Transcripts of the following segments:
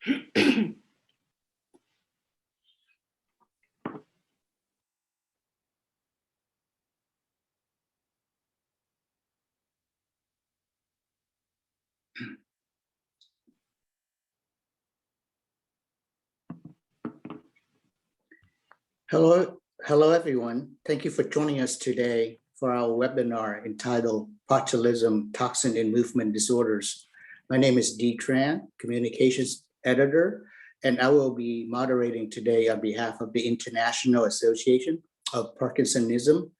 Hello everyone. Thank you for joining us today for our webinar entitled Botulism, Toxin and Movement Disorders. My name is Dee Tran, Communications Editor, and I will be moderating today on behalf of the International Association of Parkinsonism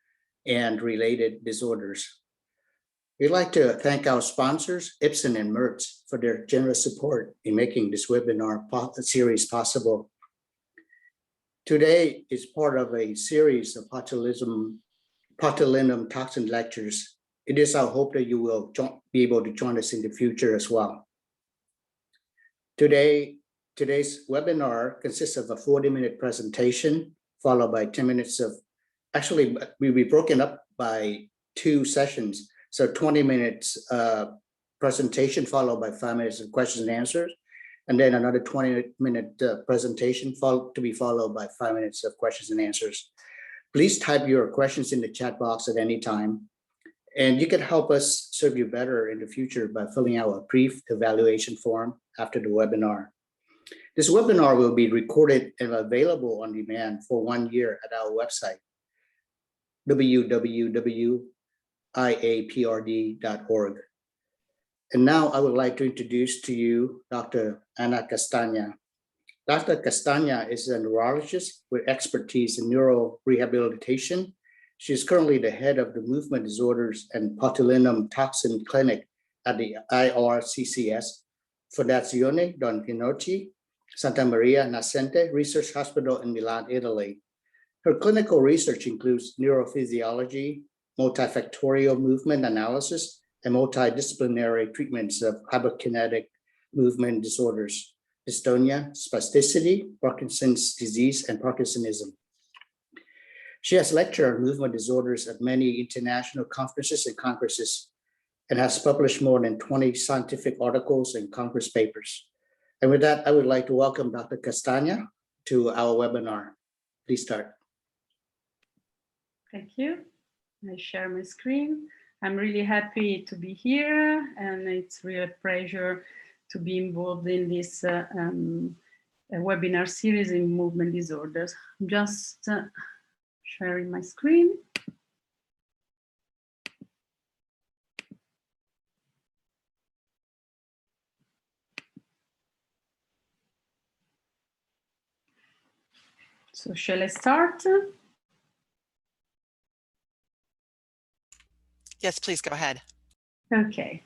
and Related Disorders. We'd like to thank our sponsors, Ipsen and Merck, for their generous support in making this webinar series possible. Today is part of a series of botulinum toxin lectures. It is our hope that you will be able to join us in the future as well. Today's webinar consists of a 40-minute presentation, followed by 10 minutes of, actually, we'll be broken up by 2 sessions. So 20 minutes presentation, followed by 5 minutes of questions and answers. And then another 20-minute presentation to be followed by 5 minutes of questions and answers. Please type your questions in the chat box at any time. And you can help us serve you better in the future by filling out a brief evaluation form after the webinar. This webinar will be recorded and available on demand for 1 year at our website, www.iaprd.org. And now I would like to introduce to you Dr. Ana Castaña. Dr. Castaña is a neurologist with expertise in neurorehabilitation. She is currently the head of the Movement Disorders and Botulinum Toxin Clinic at the IRCCS, Fondazione Don Pinocchi, Santa Maria Nascente Research Hospital in Milan, Italy. Her clinical research includes neurophysiology, multifactorial movement analysis, and multidisciplinary treatments of hyperkinetic movement disorders, dystonia, spasticity, Parkinson's disease, and Parkinsonism. She has lectured on movement disorders at many international conferences and congresses, and has published more than 20 scientific articles and congress papers. And with that, I would like to welcome Dr. Castaña to our webinar. Please start. Thank you. I share my screen. I'm really happy to be here, and it's really a pleasure to be involved in this webinar series in movement disorders. I'm just sharing my screen. So shall I start? Yes, please go ahead. Okay.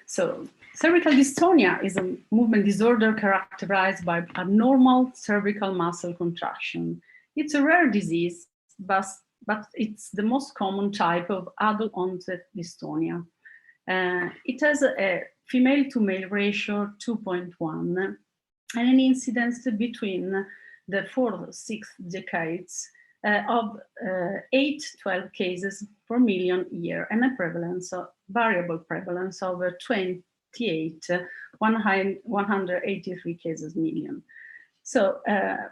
So cervical dystonia is a movement disorder characterized by abnormal cervical muscle contraction. It's a rare disease, but it's the most common type of adult onset dystonia. It has a female to male ratio 2.1 and an incidence between the 4-6 decades of 8-12 cases per million year, and a prevalence of variable prevalence of 183 cases million. So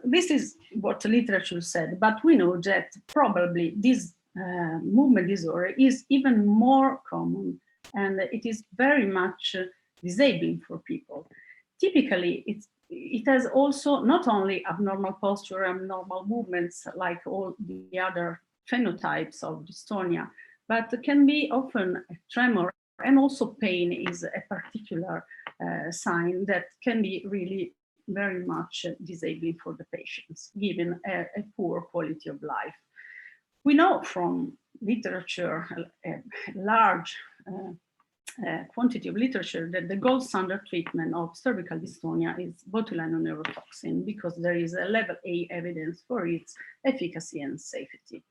this is what the literature said, but we know that probably this movement disorder is even more common, and it is very much disabling for people. Typically, it has also not only abnormal posture, abnormal movements like all the other phenotypes of dystonia, but can be often a tremor, and also pain is a particular sign that can be really very much disabling for the patients, given a poor quality of life. We know from literature, a large quantity of literature, that the gold standard treatment of cervical dystonia is botulinum neurotoxin, because there is a level A evidence for its efficacy and safety.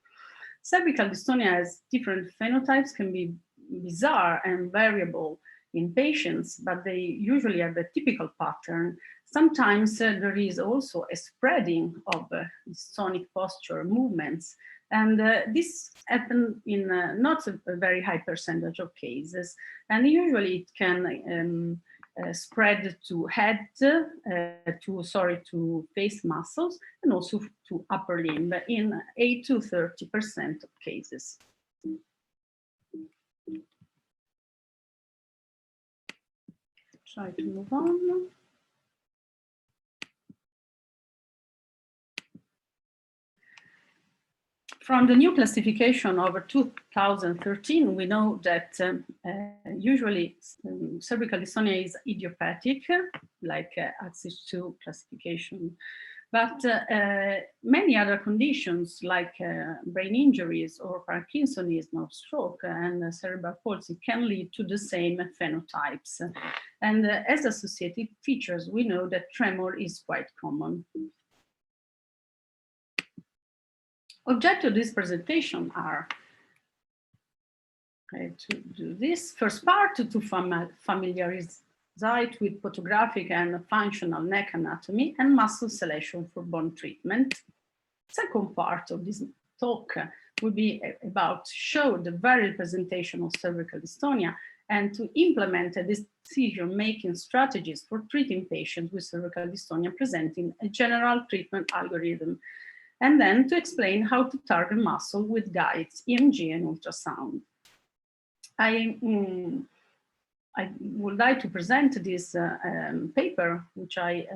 Cervical dystonia has different phenotypes, can be bizarre and variable in patients, but they usually have a typical pattern. Sometimes there is also a spreading of dystonic posture movements, and this happens in not a very high percentage of cases, and usually it can spread to head, to face muscles, and also to upper limb in 8 to 30% of cases. Try to move on. From the new classification over 2013, we know that usually cervical dystonia is idiopathic, like axis 2 classification. But many other conditions like brain injuries or Parkinsonism or stroke and cerebral palsy can lead to the same phenotypes. And as associated features, we know that tremor is quite common. Objectives of this presentation are to do this. First part, to familiarize with photographic and functional neck anatomy and muscle selection for bone treatment. Second part of this talk will be about show the varied presentation of cervical dystonia and to implement a decision-making strategies for treating patients with cervical dystonia presenting a general treatment algorithm, and then to explain how to target muscle with guides, EMG and ultrasound. I would like to present this paper, which I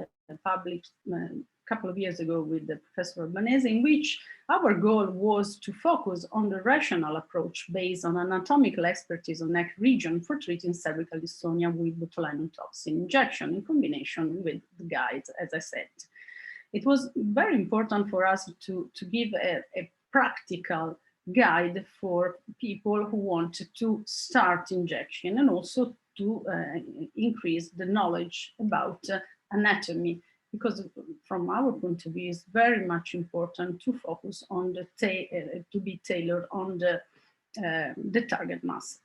published a couple of years ago with Professor Albanese, in which our goal was to focus on the rational approach based on anatomical expertise on neck region for treating cervical dystonia with botulinum toxin injection in combination with the guides, as I said. It was very important for us to give a practical guide for people who wanted to start injection and also to increase the knowledge about anatomy, because from our point of view, it's very much important to focus on the to be tailored on the target muscles.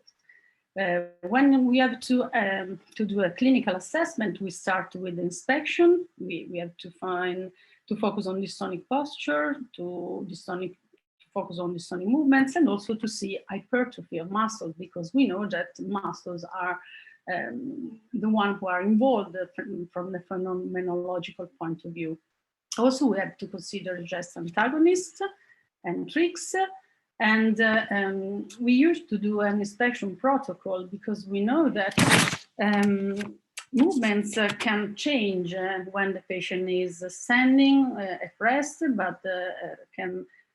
When we have to do a clinical assessment, we start with inspection. We have to focus on dystonic posture, to focus on dystonic movements, and also to see hypertrophy of muscles, because we know that muscles are the ones who are involved from the phenomenological point of view. Also, we have to consider just antagonists and tricks. And we used to do an inspection protocol because we know that movements can change when the patient is standing at rest, but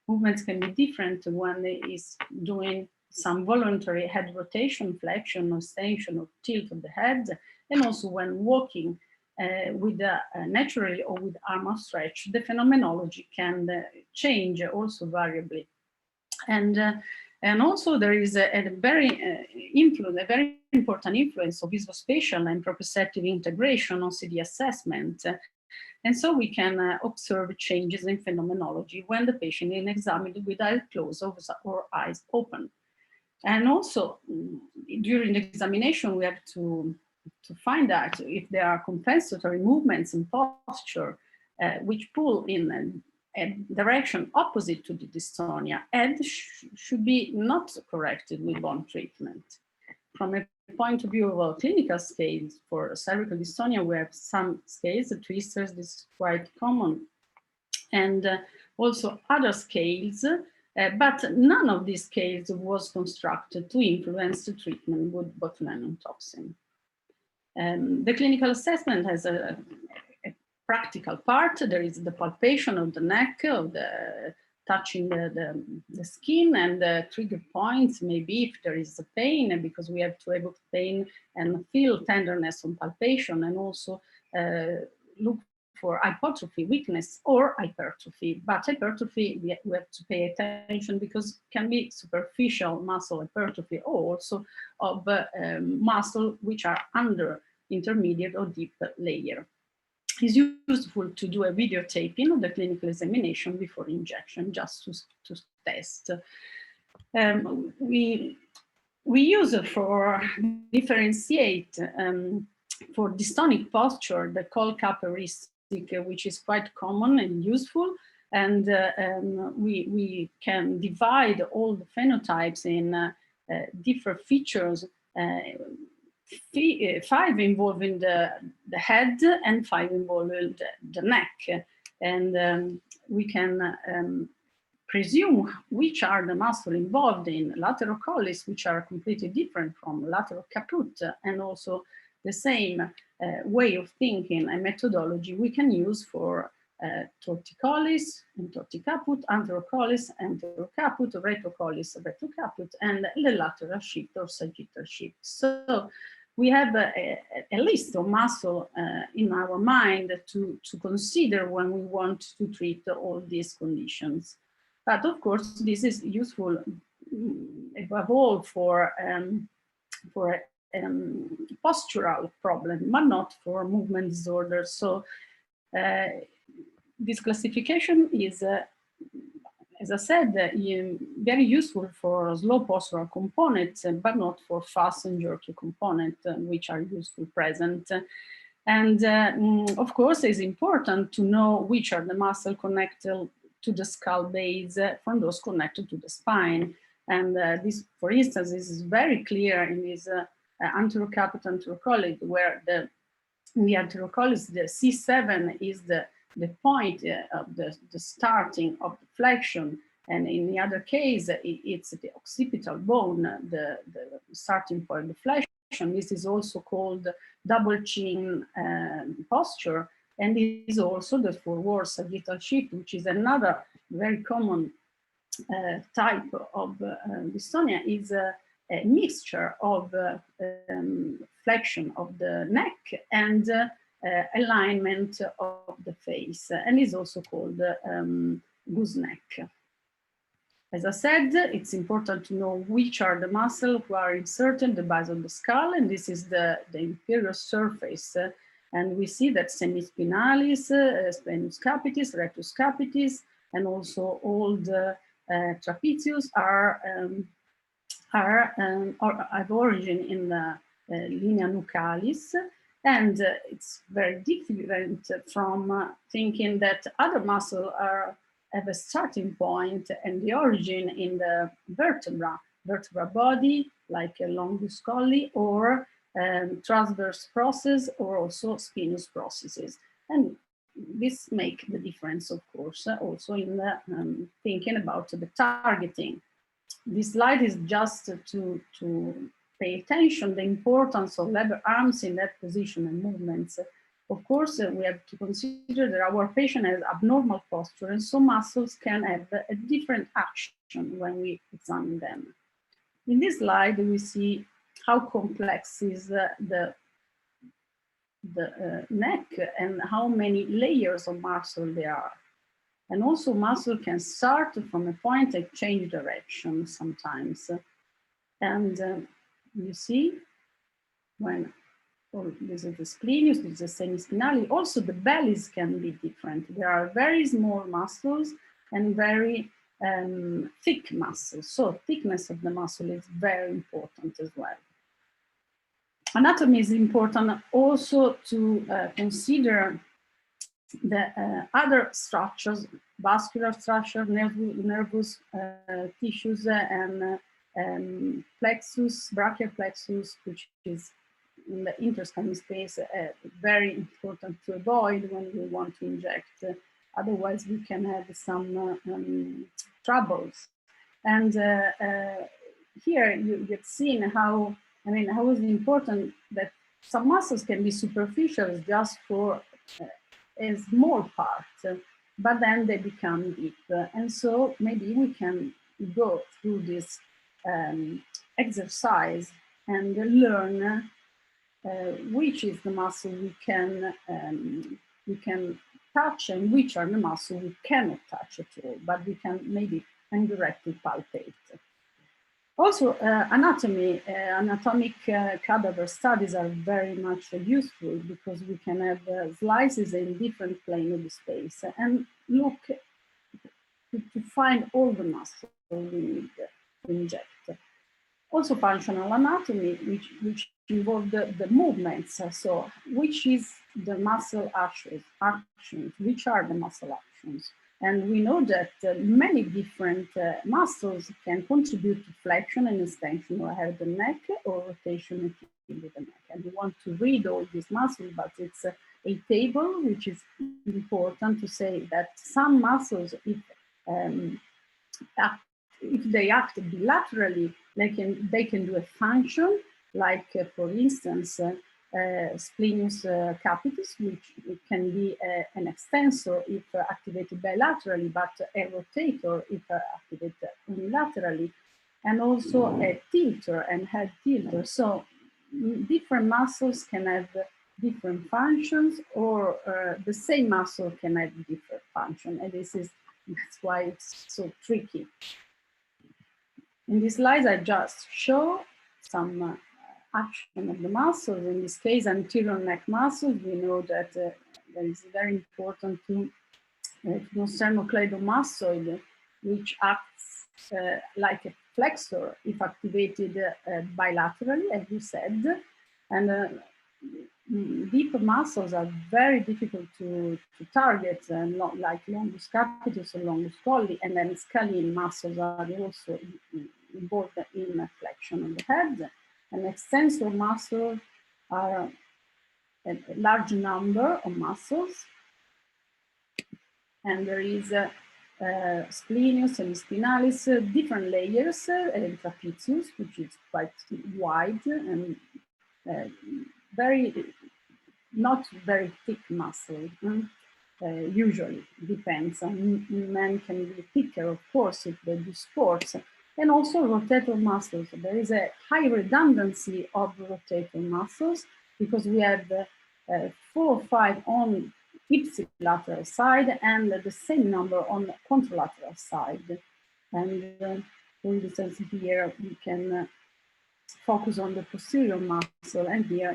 movements can be different when he is doing some voluntary head rotation, flexion, or extension or tilt of the head, and also when walking with naturally or with arm outstretched, the phenomenology can change also variably. And also there is a very important influence of visuospatial and proprioceptive integration on CD assessment. And so we can observe changes in phenomenology when the patient is examined with eyes closed or eyes open. And also during the examination, we have to find out if there are compensatory movements in posture which pull in a direction opposite to the dystonia and should be not corrected with bone treatment. From a point of view of clinical scales for cervical dystonia, we have some scales, the twisters, this is quite common, and also other scales, but none of these scales was constructed to influence the treatment with botulinum toxin. The clinical assessment has a practical part. There is the palpation of the neck, of the touching the skin, and the trigger points, maybe if there is a pain, because we have to evoke pain and feel tenderness on palpation, and also look for hypertrophy, weakness, or hypertrophy. But hypertrophy, we have to pay attention because it can be superficial muscle hypertrophy, or also of muscle which are under intermediate or deep layer. It's useful to do a videotaping of the clinical examination before injection, just to test. We use it for differentiate for dystonic posture, the cold cup heuristic, which is quite common and useful. And we can divide all the phenotypes in different features 5 involving the head and 5 involving the neck. And we can presume which are the muscles involved in lateral collis, which are completely different from lateral caput, and also the same way of thinking and methodology we can use for torticollis and torticaput, anterocollis, anterocaput, retrocollis, retrocaput, and the lateral shift or sagittal shift. So we have a list of muscle in our mind to consider when we want to treat all these conditions. But of course, this is useful above all for postural problem, but not for movement disorders. So this classification is, as I said, very useful for slow postural components, but not for fast and jerky components, which are useful present. And of course, it's important to know which are the muscles connected to the skull base from those connected to the spine. And this, for instance, is very clear in this anterocaput anterocollis, where in the anterocollis, the C7 is the point of the starting of the flexion. And in the other case, it's the occipital bone, the starting point of the flexion. This is also called double chin posture. And it is also the forward sagittal shift, which is another very common type of dystonia, is a mixture of flexion of the neck and alignment of the face, and is also called gooseneck. As I said, it's important to know which are the muscles who are inserted in the base of the skull, and this is the inferior surface. And we see that semispinalis, spinous capitis, rectus capitis, and also all the trapezius have origin in the linea nuchalis. And it's very different from thinking that other muscles have a starting point and the origin in the vertebra body, like a longus colli, or transverse process, or also spinous processes. And this makes the difference, of course, also in the thinking about the targeting. This slide is just to pay attention the importance of lever arms in that position and movements. Of course, we have to consider that our patient has abnormal posture, and some muscles can have a different action when we examine them. In this slide, we see how complex is the neck and how many layers of muscle there are. And also muscle can start from a point and change direction sometimes. And you see when, this is the splenius, this is the semispinalis, also the bellies can be different. There are very small muscles and very thick muscles. So thickness of the muscle is very important as well. Anatomy is important also to consider the other structures, vascular structure, nervous tissues, and plexus, brachial plexus, which is in the interscalene space, very important to avoid when we want to inject. Otherwise, we can have some troubles. And here you've seen how, how is it important that some muscles can be superficial just for a small part, but then they become deep. And so maybe we can go through this exercise and learn which is the muscle we can touch and which are the muscle we cannot touch at all, but we can maybe indirectly palpate. Also, anatomic cadaver studies are very much useful because we can have slices in different planes of the space and look to find all the muscles we need to inject. Also functional anatomy, which involve the movements. So which is the muscle actions, which are the muscle actions? And we know that many different muscles can contribute to flexion and extension of the head and neck, or rotation with the neck. And you want to read all these muscles, but it's a table which is important to say that some muscles, if they act bilaterally, they can do a function, like for instance, splenius capitis, which it can be an extensor if activated bilaterally, but a rotator if activated unilaterally, and also a tilter and head tilter. So different muscles can have different functions, or the same muscle can have different function, and that's why it's so tricky. In these slides, I just show some action of the muscles. In this case, anterior neck muscles. We know that that is very important to know sternocleidomastoid, which acts like a flexor if activated bilaterally, as you said. And deep muscles are very difficult to target, like longus capitis or longus colli, and then scalene muscles are also involved in flexion of the head. And extensor muscles are a large number of muscles, and there is splenius and spinalis, different layers, and trapezius, which is quite wide and not very thick muscle. Usually depends. Men can be thicker, of course, if they do sports. And also rotator muscles. There is a high redundancy of rotator muscles because we have 4 or 5 on ipsilateral side and the same number on the contralateral side. And for instance, here we can focus on the posterior muscle, and here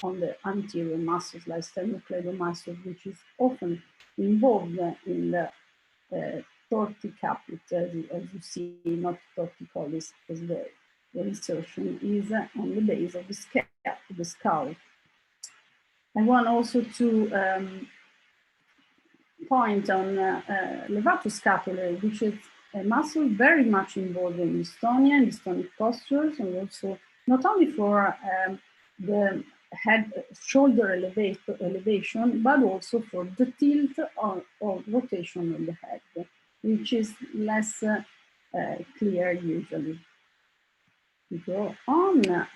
on the anterior muscles like sternocleidomastoid, which is often involved in the torticapit, as you see, not torticollis, because the insertion is on the base of the skull. I want also to point on levatoscapular, which is a muscle very much involved in dystonia and dystonic postures, and also not only for the head, shoulder elevation, but also for the tilt or rotation of the head, which is less clear usually. We go on.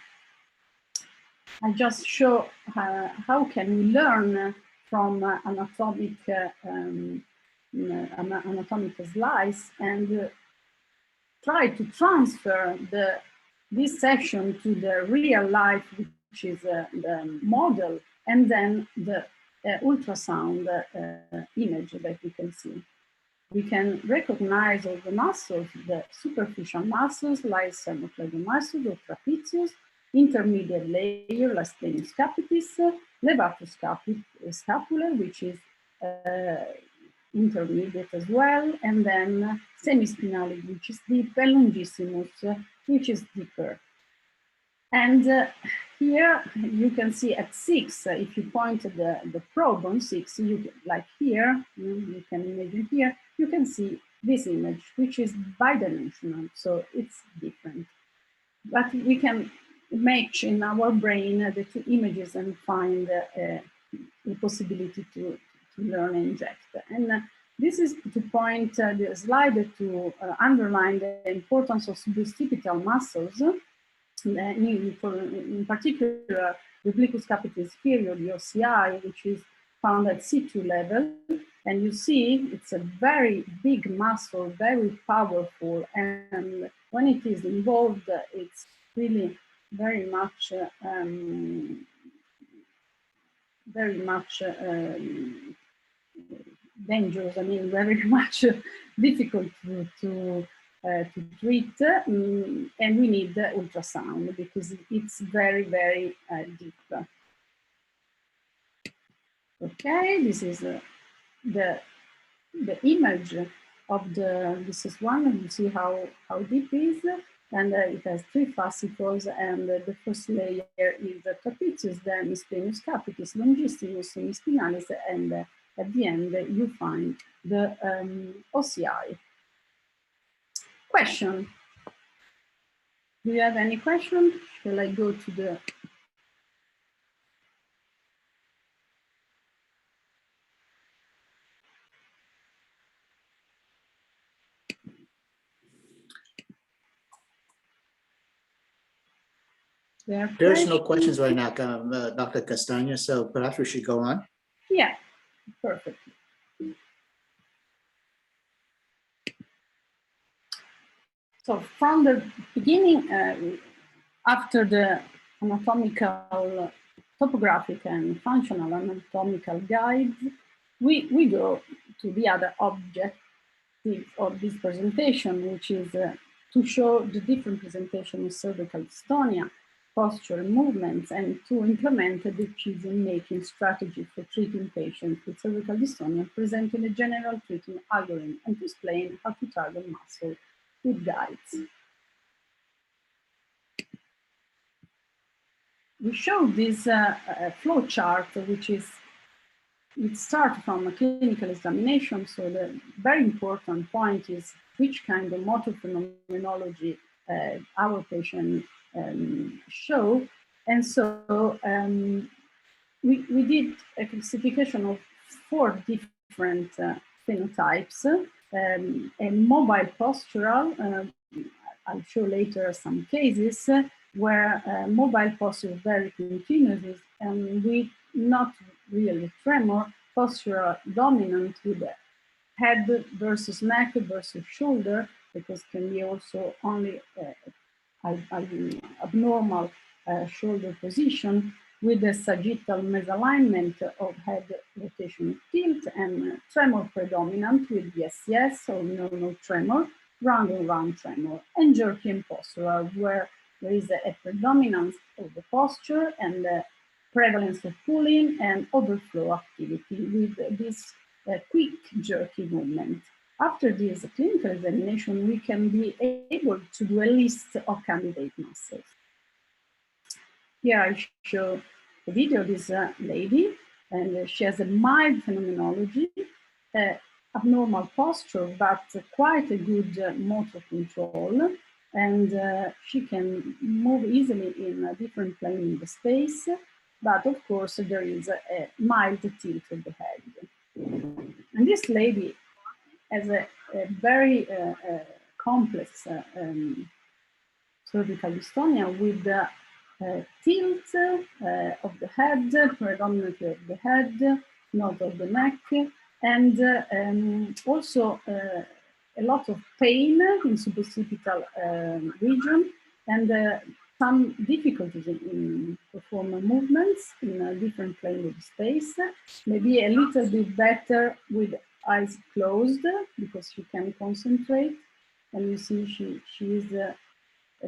I just show how can we learn from anatomic slice and try to transfer this section to the real life, which is the model, and then the ultrasound image that we can see. We can recognize all the muscles, the superficial muscles like sternocleidomastoid or trapezius, intermediate layer like splenius capitis, levatoscapular, which is intermediate as well, and then semispinal, which is deep, and longissimus, which is deeper. And here you can see at 6, if you point at the probe on 6, like here, you can imagine here, you can see this image, which is bidimensional, so it's different. But we can match in our brain the 2 images and find the possibility to learn and inject. And this is to point the slide to underline the importance of suboccipital muscles, in particular the obliquus capitis inferior, the OCI, which is found at C2 level. And you see it's a very big muscle, very powerful, and when it is involved, it's really very much dangerous. I mean, very much difficult to treat, and we need ultrasound because it's very, very deep. Okay, this is the image of this is one, and you see how deep it is, and it has 3 fascicles, and the first layer is the trapezius, then splenius capitis, longissimus, semispinalis, and at the end you find the OCI. Question? Do you have any question? Shall I go to the There's no questions right now, Dr. Castagna, so perhaps we should go on. Yeah, perfect. So from the beginning, after the anatomical, topographic and functional anatomical guides, we go to the other objective of this presentation, which is to show the different presentation of cervical dystonia, posture and movements, and to implement a decision-making strategy for treating patients with cervical dystonia, presenting a general treatment algorithm, and to explain how to target muscle with guides. We show this flow chart, which is, it starts from a clinical examination. So the very important point is which kind of motor phenomenology our patient show. And so we did a classification of 4 different phenotypes. A mobile postural, I'll show later some cases where mobile posture is very continuous and with not really tremor, postural dominant with head versus neck versus shoulder, because can be also only abnormal shoulder position with the sagittal misalignment of head rotation tilt, and tremor predominant with yes, yes, or no, no tremor, round and round tremor, and jerky and postural, where there is a predominance of the posture and the prevalence of pulling and overflow activity with this quick jerky movement. After this clinical examination, we can be able to do a list of candidate muscles. Here I show the video of this lady, and she has a mild phenomenology, abnormal posture, but quite a good motor control. And she can move easily in a different plane in the space, but of course there is a mild tilt of the head. And this lady has a very complex cervical dystonia with the tilt of the head, predominantly of the head, not of the neck, and also a lot of pain in suboccipital region, and some difficulties in performing movements in a different plane of space. Maybe a little bit better with eyes closed because she can concentrate. And you see she is a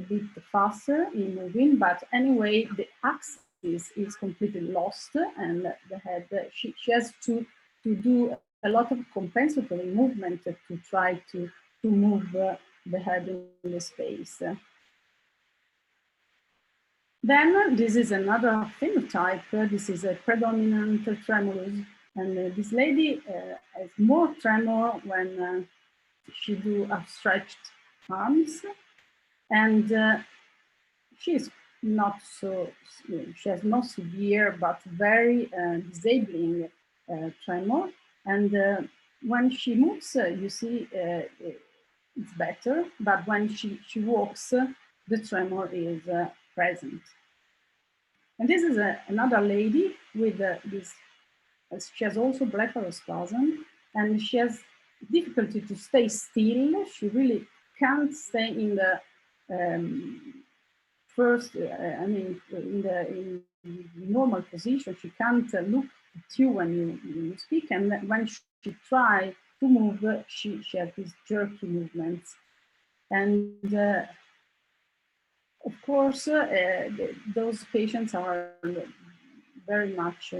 bit faster in moving, but anyway, the axis is completely lost, and the head, she has to do a lot of compensatory movement to try to move the head in the space. Then this is another phenotype. This is a predominant tremulous, and this lady has more tremor when she do outstretched arms, and she's not so, she has no severe but very disabling tremor. And when she moves, you see it's better, but when she walks, the tremor is present. And this is another lady with this, she has also blepharospasm, and she has difficulty to stay still. She really can't stay in the first, I mean, in the normal position. She can't look at you when you speak, and when she tries to move, she has these jerky movements. And of course, those patients are very much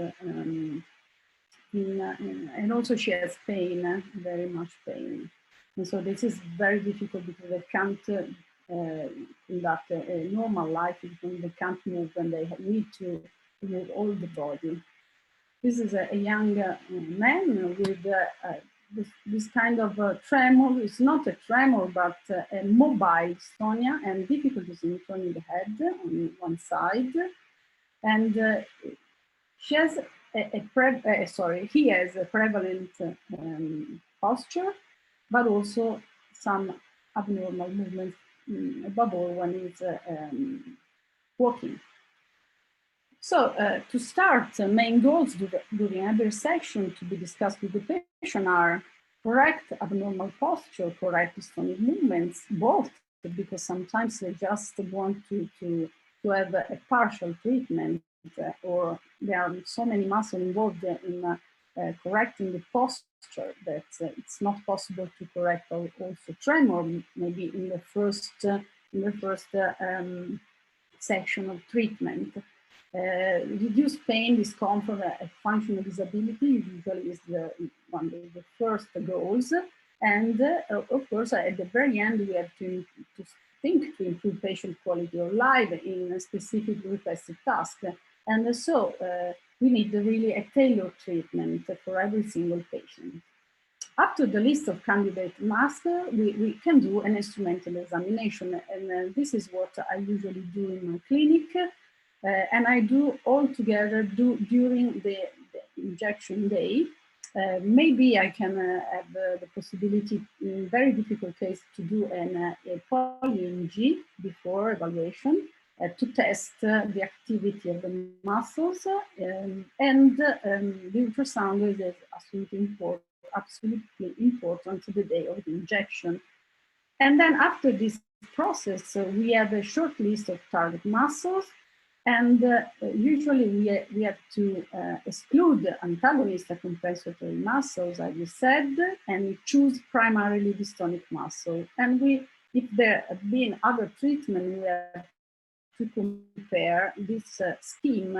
and also she has pain, very much pain. And so this is very difficult because they can't conduct a normal life because they can't move, and they need to move all the body. This is a young man with this kind of tremor. It's not a tremor, but a mobile dystonia and difficulties in turning the head on one side. And she has he has a prevalent posture, but also some abnormal movements, above all when he's walking. To start, main goals during every section to be discussed with the patient are correct abnormal posture, correct dystonic movements, both, because sometimes they just want to have a partial treatment, or there are so many muscles involved in correcting the posture that it's not possible to correct also tremor, maybe in the first section of treatment. Reduce pain, discomfort, functional disability usually is one of the first goals. And of course, at the very end, we have to think to improve patient quality of life in a specific requested task. And so we need really a tailored treatment for every single patient. After the list of candidate masks, we can do an instrumental examination. And this is what I usually do in my clinic. And I do all together during the injection day. Maybe I can have the possibility in very difficult case to do a poly-EMG before evaluation to test the activity of the muscles, and the ultrasound is absolutely important to the day of the injection. And then after this process, we have a short list of target muscles. And usually we have to exclude antagonist compensatory muscles, as we said, and choose primarily dystonic muscle. And if there have been other treatment, we have to compare this scheme,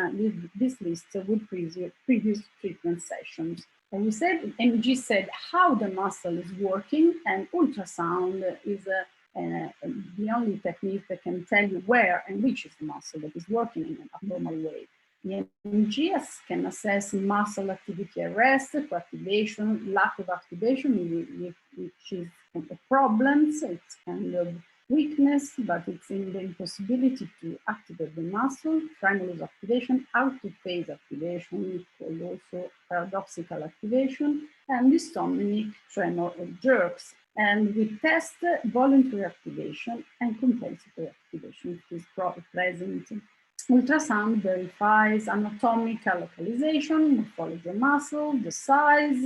this list with previous treatment sessions. And we said, MG said how the muscle is working, and ultrasound is the only technique that can tell you where and which is the muscle that is working in an abnormal way. The EMG can assess muscle activity at rest, coactivation, lack of activation, which is a problem. It's kind of weakness, but it's in the impossibility to activate the muscle, tremulous activation, out-of-phase activation, called also paradoxical activation, and dystonic tremor or jerks. And we test voluntary activation and compensatory activation, which is present. Ultrasound verifies anatomical localization, morphology of muscle, the size,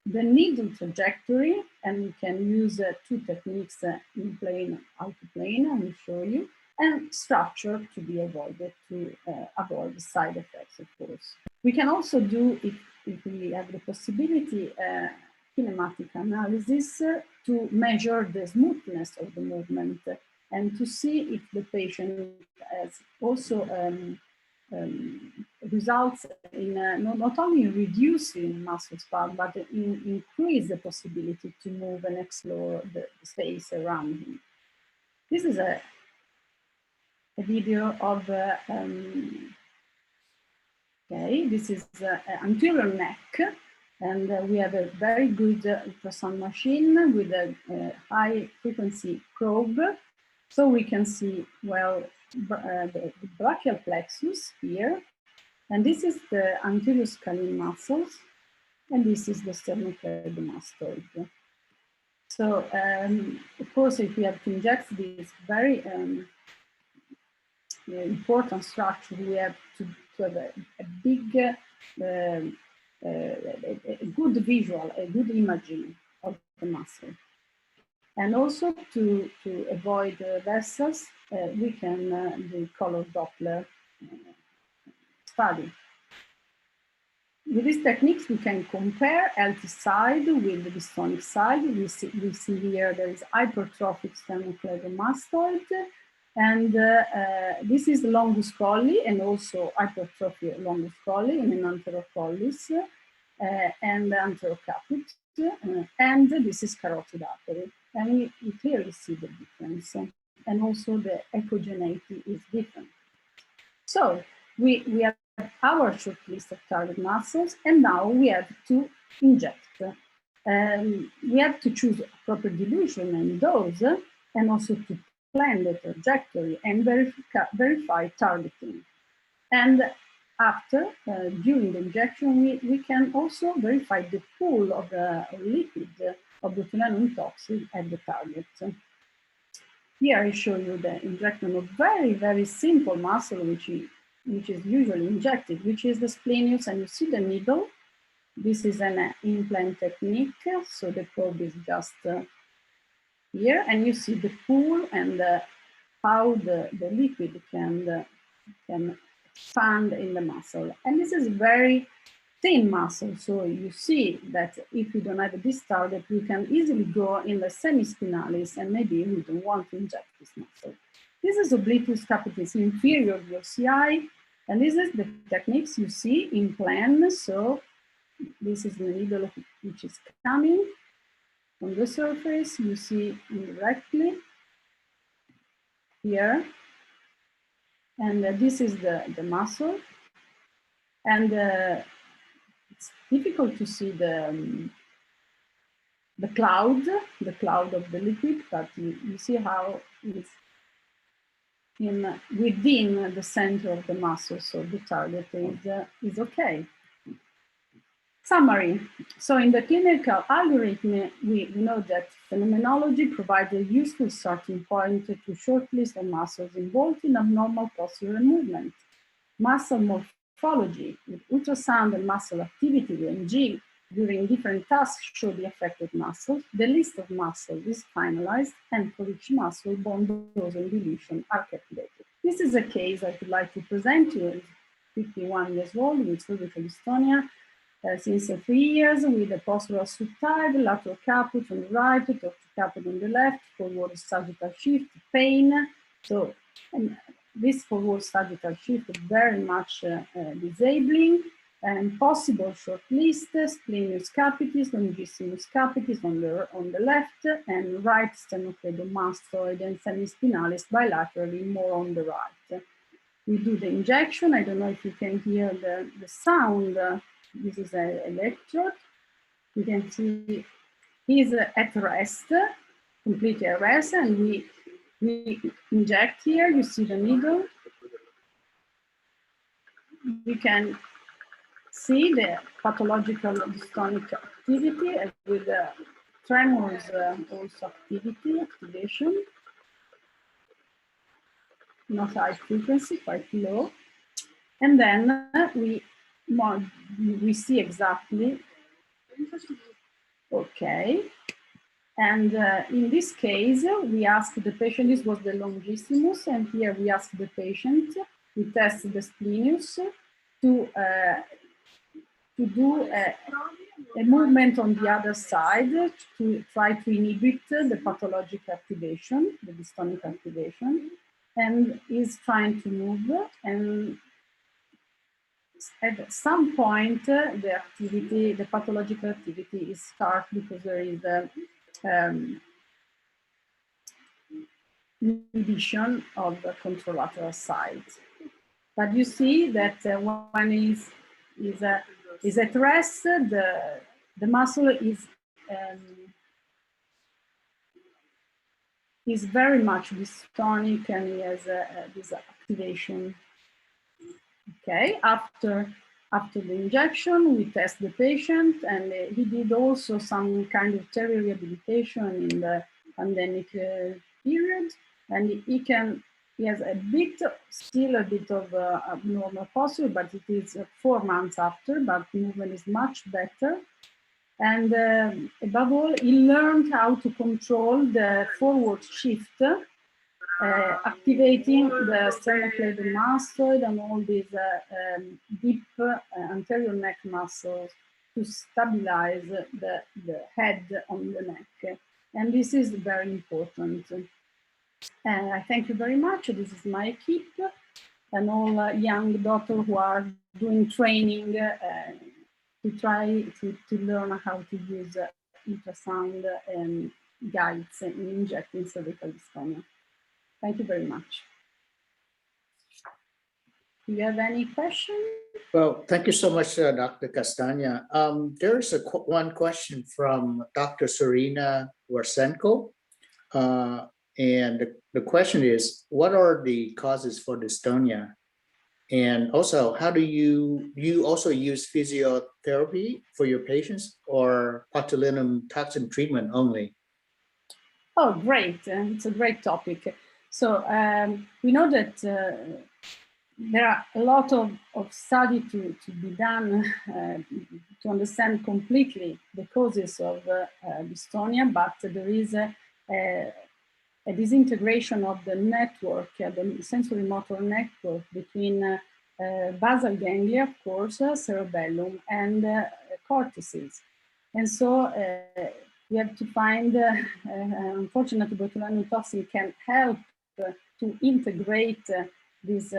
the needle trajectory, and we can use two techniques in plane, out of plane, I will show you, and structure to be avoided to avoid side effects, of course. We can also do, if we have the possibility, kinematic analysis to measure the smoothness of the movement and to see if the patient has also results in not only reducing muscle spasm, but increase the possibility to move and explore the space around him. This is a video of, this is anterior neck. And we have a very good ultrasound machine with a high frequency probe. So we can see, well, the brachial plexus here. And this is the anterior scalene muscles. And this is the sternocleidomastoid. So, of course, if we have to inject this very important structure, we have to have a big a good visual, a good imaging of the muscle. And also to avoid vessels, we can do color Doppler study. With these techniques, we can compare healthy side with the dystonic side. We see here there is hypertrophic sternocleidomastoid, and this is the longus colli and also hypertrophy longus colli in an anterocollis and anterocaput, and this is carotid artery. And you clearly see the difference, and also the echogeneity is different. So we have our short list of target muscles, and now we have to inject. We have to choose proper dilution and dose, and also to plan the trajectory and verify targeting. And after, during the injection, we can also verify the pool of the lipid of the botulinum toxin at the target. Here I show you the injection of very, very simple muscle, which which is usually injected, which is the splenius, and you see the needle. This is an implant technique, so the probe is just here, and you see the pool and how the liquid can expand in the muscle. And this is very thin muscle, so you see that if you don't have this target, you can easily go in the semispinalis, and maybe you don't want to inject this muscle. This is obliquus capitis inferior of the OCI, and this is the techniques you see in plan. So this is the needle which is coming on the surface. You see indirectly here, and this is the muscle, and it's difficult to see the cloud of the liquid, but you see how it's within the center of the muscle, so the target is okay. Summary. So in the clinical algorithm, we know that phenomenology provides a useful starting point to shortlist the muscles involved in abnormal posture movement. Muscle morphology with ultrasound and muscle activity, UMG, during different tasks show the affected muscles. The list of muscles is finalized, and for each muscle, bone dose and dilution are calculated. This is a case I would like to present to you. 51 years old with cervical dystonia since 3 years, with a postural subtype, lateral caput on the right, torso caput on the left, forward sagittal shift, pain. So this forward sagittal shift is very much disabling, and possible short list, splenius capitis, longissimus capitis on the left, and right sternocleidomastoid and semispinalis bilaterally more on the right. We do the injection. I don't know if you can hear the sound. This is an electrode. You can see he's at rest, completely at rest, and we inject here. You see the needle. We can see the pathological dystonic activity with the tremors also activation. Not high frequency, quite low. And then we see exactly, okay. And in this case, we ask the patient, this was the longissimus, and here we ask the patient, we test the splenius to do a movement on the other side to try to inhibit the pathologic activation, the dystonic activation, and is trying to move, and at some point the activity, the pathological activity is start because there is a inhibition of the contralateral side. But you see that when is at rest, the muscle is very much dystonic, and he has this activation. Okay, after the injection, we test the patient, and he did also some kind of rehabilitation in the pandemic period, and he has still a bit of abnormal posture, but it is 4 months after, but movement is much better. And above all, he learned how to control the forward shift, activating the sternocleidomastoid and all these deep anterior neck muscles to stabilize the head on the neck. And this is very important. And I thank you very much. This is my equipe and all young doctors who are doing training to try to learn how to use ultrasound and guides in injecting cervical dystonia. Thank you very much. Do you have any questions? Well, thank you so much, Dr. Castagna. There's one question from Dr. Serena Warsenko. And the question is, what are the causes for dystonia? And also, how do you also use physiotherapy for your patients, or botulinum toxin treatment only? Oh, great. It's a great topic. So we know that there are a lot of study to be done to understand completely the causes of dystonia, but there is a disintegration of the network, the sensory motor network between basal ganglia, of course, cerebellum, and cortices. And so we have to find, unfortunately, botulinum toxin can help to integrate this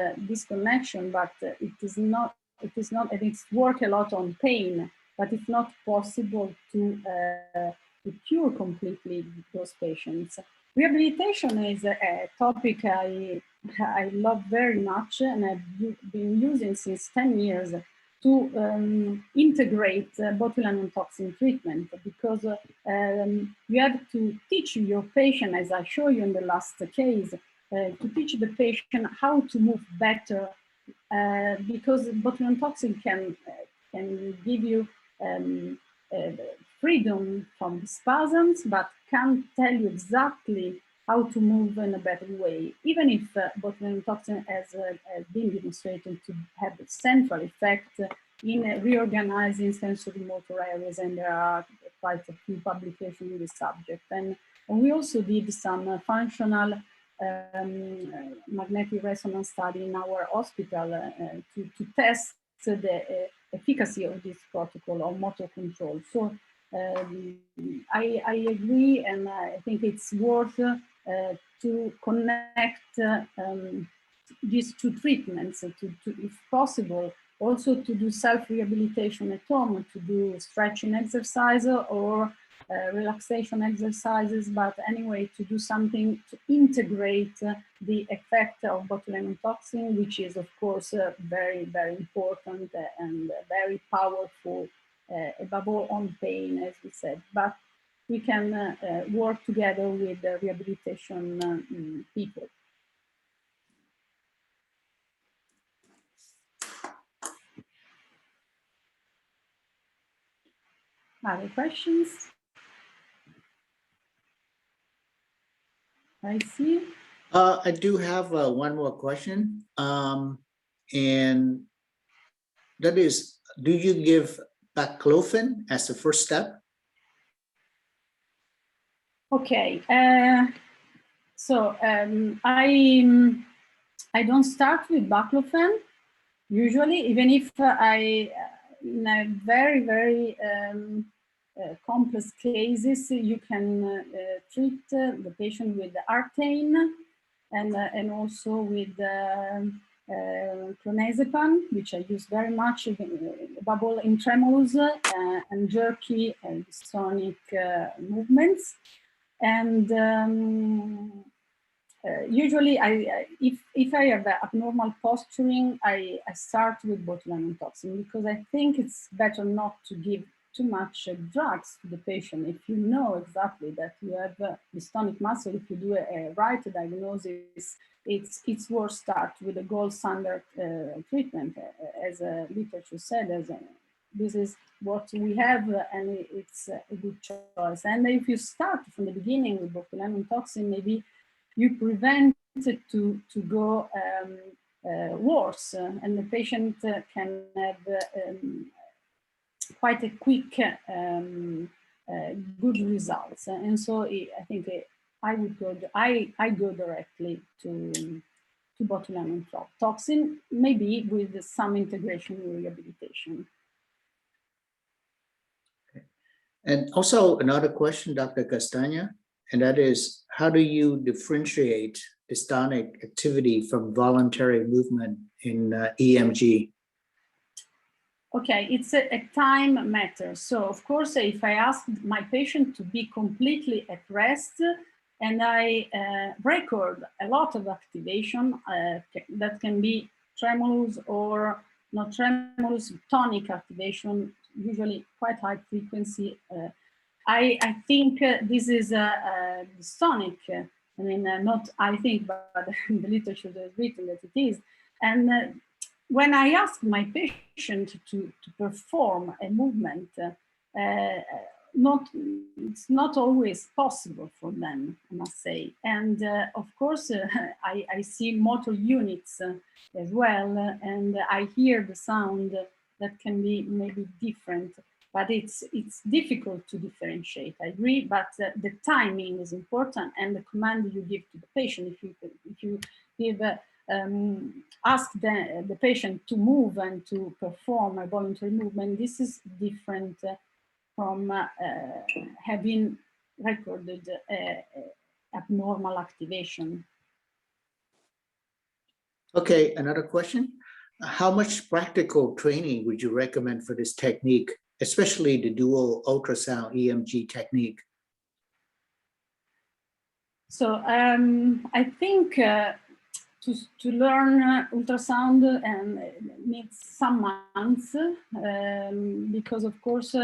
connection, but it is not, and it's work a lot on pain, but it's not possible to cure completely those patients. Rehabilitation is a topic I love very much, and I've been using since 10 years to integrate botulinum toxin treatment, because you have to teach your patient, as I show you in the last case, to teach the patient how to move better, because botulinum toxin can give you freedom from the spasms, but can't tell you exactly how to move in a better way, even if botulinum toxin has been demonstrated to have a central effect in reorganizing sensory motor areas, and there are quite a few publications in this subject. And we also did some functional magnetic resonance study in our hospital to test the efficacy of this protocol on motor control. So I agree, and I think it's worth to connect these two treatments, to, if possible, also to do self-rehabilitation at home, to do stretching exercise or relaxation exercises, but anyway, to do something to integrate the effect of botulinum toxin, which is, of course, very, very important and very powerful, above all on pain, as we said. But we can work together with the rehabilitation people. Other questions? I see. I do have one more question, and that is, do you give baclofen as the first step? Okay, so I don't start with baclofen usually, even if in a very, very complex cases, you can treat the patient with Artane and also with clonazepam, which I use very much, above all in tremors and jerky and dystonic movements. And usually, if I have abnormal posturing, I start with botulinum toxin, because I think it's better not to give too much drugs to the patient. If you know exactly that you have dystonic muscle, if you do a right diagnosis, it's worth start with a gold standard treatment, as literature said, this is what we have, and it's a good choice. And if you start from the beginning with botulinum toxin, maybe you prevent it to go worse, and the patient can have quite a quick good results. And so I think I would go. I go directly to botulinum toxin, maybe with some integration with rehabilitation. Okay. And also another question, Dr. Castagna, and that is, how do you differentiate dystonic activity from voluntary movement in EMG? Okay, it's a time matter. So of course, if I ask my patient to be completely at rest, and I record a lot of activation, that can be tremulous or not tremulous, tonic activation, usually quite high frequency. I think this is dystonic. I mean, not I think, but the literature has written that it is. And when I ask my patient to perform a movement, it's not always possible for them, I must say. And of course, I see motor units as well, and I hear the sound that can be maybe different, but it's difficult to differentiate. I agree, but the timing is important, and the command you give to the patient. If you give ask the patient to move and to perform a voluntary movement, this is different from having recorded abnormal activation. Okay, another question. How much practical training would you recommend for this technique, especially the dual ultrasound EMG technique? So I think to learn ultrasound and needs some months because of course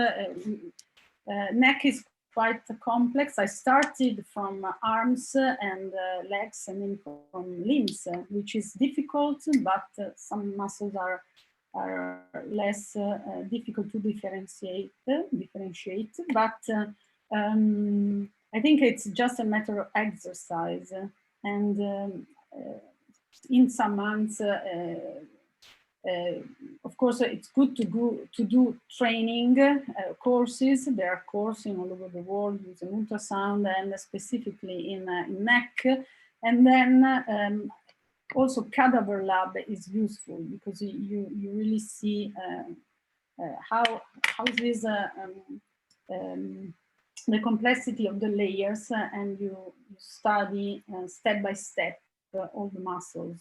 neck is quite complex. I started from arms and legs and then from limbs, which is difficult, but some muscles are less difficult to differentiate. But I think it's just a matter of exercise, and in some months, of course, it's good to do training courses. There are courses all over the world using ultrasound and specifically in neck. And then also cadaver lab is useful because you really see how this the complexity of the layers, and you study step by step all the muscles.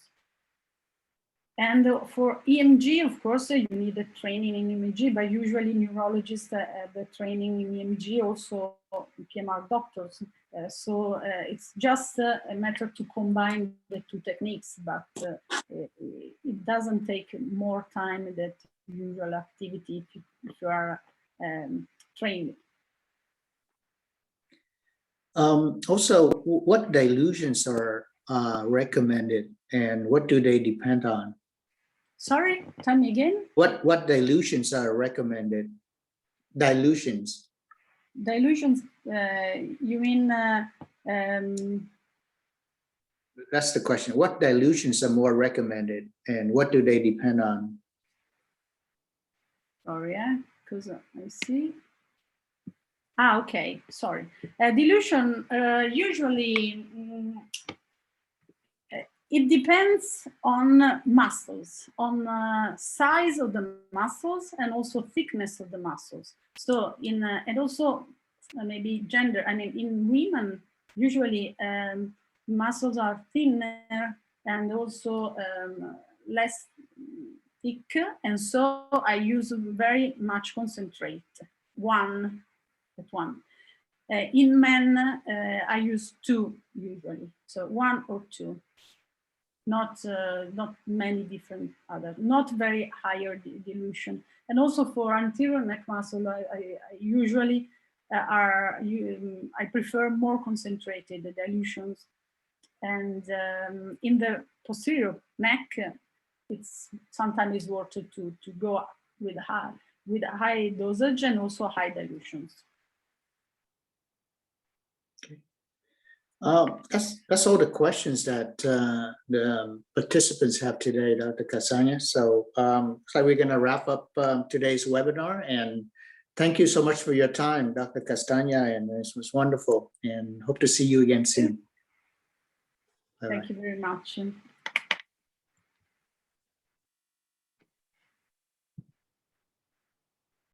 And for EMG, of course, you need a training in EMG, but usually neurologists have the training in EMG, also PMR doctors. So it's just a matter to combine the two techniques, but it doesn't take more time than usual activity if you are trained. Also, what dilutions are recommended and what do they depend on? Sorry, tell me again. What dilutions are recommended? Dilutions. Dilutions, you mean? That's the question. What dilutions are more recommended and what do they depend on? Sorry, because I see. Ah, okay, sorry. Dilution, usually, it depends on muscles, on size of the muscles and also thickness of the muscles. So and also maybe gender. I mean, in women, usually muscles are thinner and also less thick. And so I use very much concentrate, one. In men, I use 2 usually. So 1 or 2. Not many different other, not very higher dilution. And also for anterior neck muscle, I usually I prefer more concentrated dilutions. And in the posterior neck, it's sometimes worth to go with a high dosage and also high dilutions. That's all the questions that the participants have today, Dr. Castagna. So we're going to wrap up today's webinar, and thank you so much for your time, Dr. Castagna, and this was wonderful, and hope to see you again soon. Thank you very much.